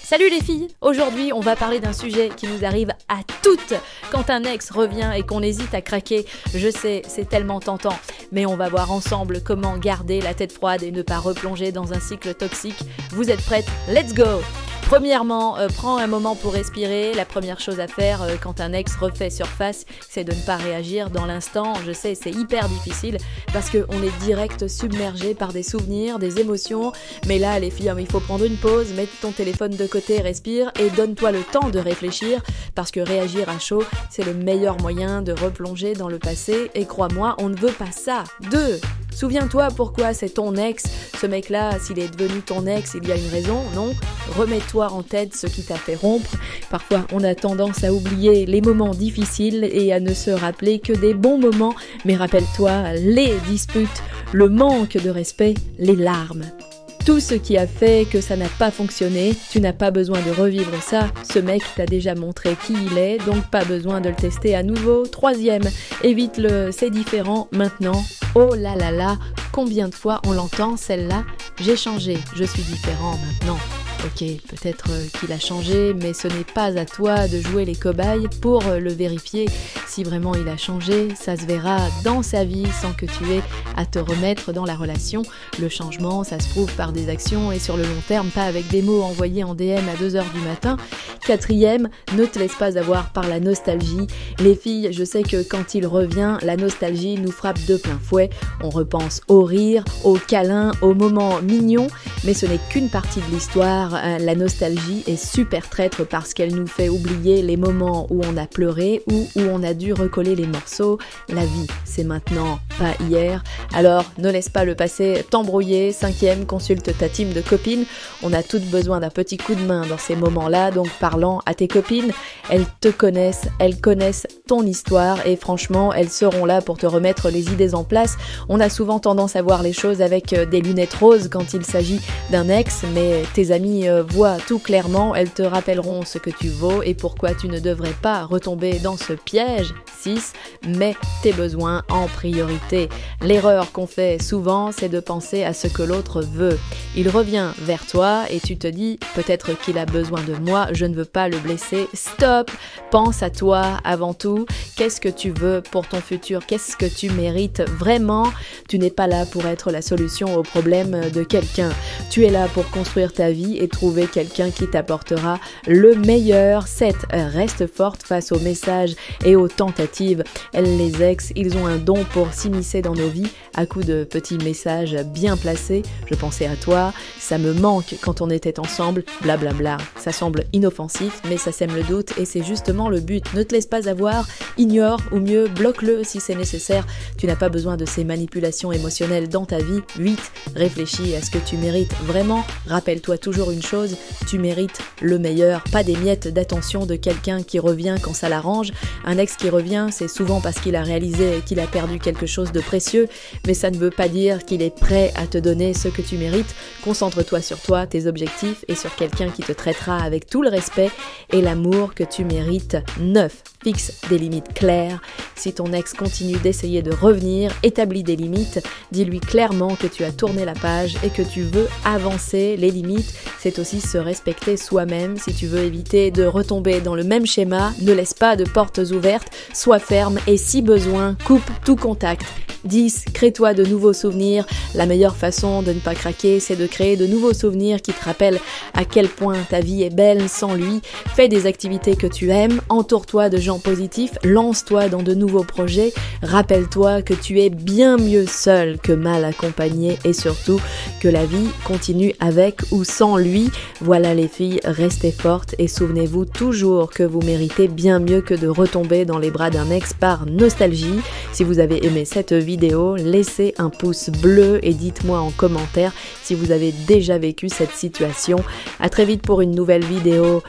Salut les filles! Aujourd'hui, on va parler d'un sujet qui nous arrive à toutes. Quand un ex revient et qu'on hésite à craquer, je sais, c'est tellement tentant. Mais on va voir ensemble comment garder la tête froide et ne pas replonger dans un cycle toxique. Vous êtes prêtes? Let's go! Premièrement, prends un moment pour respirer. La première chose à faire quand un ex refait surface, c'est de ne pas réagir dans l'instant. Je sais, c'est hyper difficile parce qu'on est direct submergé par des souvenirs, des émotions. Mais là, les filles, il faut prendre une pause, mettre ton téléphone de côté, respire et donne-toi le temps de réfléchir parce que réagir à chaud, c'est le meilleur moyen de replonger dans le passé. Et crois-moi, on ne veut pas ça. 2. Souviens-toi pourquoi c'est ton ex. Ce mec-là, s'il est devenu ton ex, il y a une raison, non? Remets-toi en tête ce qui t'a fait rompre. Parfois, on a tendance à oublier les moments difficiles et à ne se rappeler que des bons moments. Mais rappelle-toi, les disputes, le manque de respect, les larmes. Tout ce qui a fait que ça n'a pas fonctionné, tu n'as pas besoin de revivre ça. Ce mec t'a déjà montré qui il est, donc pas besoin de le tester à nouveau. 3e, évite-le, c'est différent maintenant. Oh là là là, combien de fois on l'entend celle-là? J'ai changé, je suis différent maintenant. Ok, peut-être qu'il a changé, mais ce n'est pas à toi de jouer les cobayes pour le vérifier. Si vraiment il a changé, ça se verra dans sa vie sans que tu aies à te remettre dans la relation. Le changement, ça se prouve par des actions et sur le long terme, pas avec des mots envoyés en DM à 2h du matin. 4e, ne te laisse pas avoir par la nostalgie. Les filles, je sais que quand il revient, la nostalgie nous frappe de plein fouet. On repense au rire, aux câlins, aux moments mignons, mais ce n'est qu'une partie de l'histoire. La nostalgie est super traître parce qu'elle nous fait oublier les moments où on a pleuré ou où on a dû recoller les morceaux. La vie, c'est maintenant, pas hier. Alors, ne laisse pas le passé t'embrouiller. 5e, consulte ta team de copines. On a toutes besoin d'un petit coup de main dans ces moments-là, donc parlant à tes copines, elles te connaissent, elles connaissent ton histoire et franchement, elles seront là pour te remettre les idées en place. On a souvent tendance à voir les choses avec des lunettes roses quand il s'agit d'un ex, mais tes amis voient tout clairement, elles te rappelleront ce que tu vaux et pourquoi tu ne devrais pas retomber dans ce piège. 6. Mets tes besoins en priorité. L'erreur qu'on fait souvent, c'est de penser à ce que l'autre veut. Il revient vers toi et tu te dis peut-être qu'il a besoin de moi, je ne veux pas le blesser. Stop! Pense à toi avant tout. Qu'est-ce que tu veux pour ton futur? Qu'est-ce que tu mérites vraiment? Tu n'es pas là pour être la solution au problème de quelqu'un. Tu es là pour construire ta vie et trouver quelqu'un qui t'apportera le meilleur. 7. Reste forte face aux messages et aux tentatives. Les ex, ils ont un don pour s'immiscer dans nos vies à coups de petits messages bien placés. Je pensais à toi, ça me manque quand on était ensemble, blablabla. Ça semble inoffensif, mais ça sème le doute et c'est justement le but. Ne te laisse pas avoir, ignore ou mieux, bloque-le si c'est nécessaire. Tu n'as pas besoin de ces manipulations émotionnelles dans ta vie. 8. Réfléchis à ce que tu mérites vraiment. Rappelle-toi toujours une chose, tu mérites le meilleur, pas des miettes d'attention de quelqu'un qui revient quand ça l'arrange. Un ex qui revient, c'est souvent parce qu'il a réalisé qu'il a perdu quelque chose de précieux, mais ça ne veut pas dire qu'il est prêt à te donner ce que tu mérites. Concentre-toi sur toi, tes objectifs et sur quelqu'un qui te traitera avec tout le respect et l'amour que tu mérites. 9. Fixe des limites claires. Si ton ex continue d'essayer de revenir, établis des limites. Dis-lui clairement que tu as tourné la page et que tu veux avancer. Les limites, c'est aussi se respecter soi-même. Si tu veux éviter de retomber dans le même schéma, ne laisse pas de portes ouvertes, sois ferme et si besoin, coupe tout contact. 10. Crée-toi de nouveaux souvenirs. La meilleure façon de ne pas craquer, c'est de créer de nouveaux souvenirs qui te rappellent à quel point ta vie est belle sans lui. Fais des activités que tu aimes, entoure-toi de gens positifs, lance-toi dans de nouveaux projets. Rappelle-toi que tu es bien mieux seul que mal accompagné et surtout que la vie continue avec ou sans lui. Voilà les filles, restez fortes et souvenez-vous toujours que vous méritez bien mieux que de retomber dans les bras d'un ex par nostalgie. Si vous avez aimé cette vidéo, laissez un pouce bleu et dites-moi en commentaire si vous avez déjà vécu cette situation. À très vite pour une nouvelle vidéo.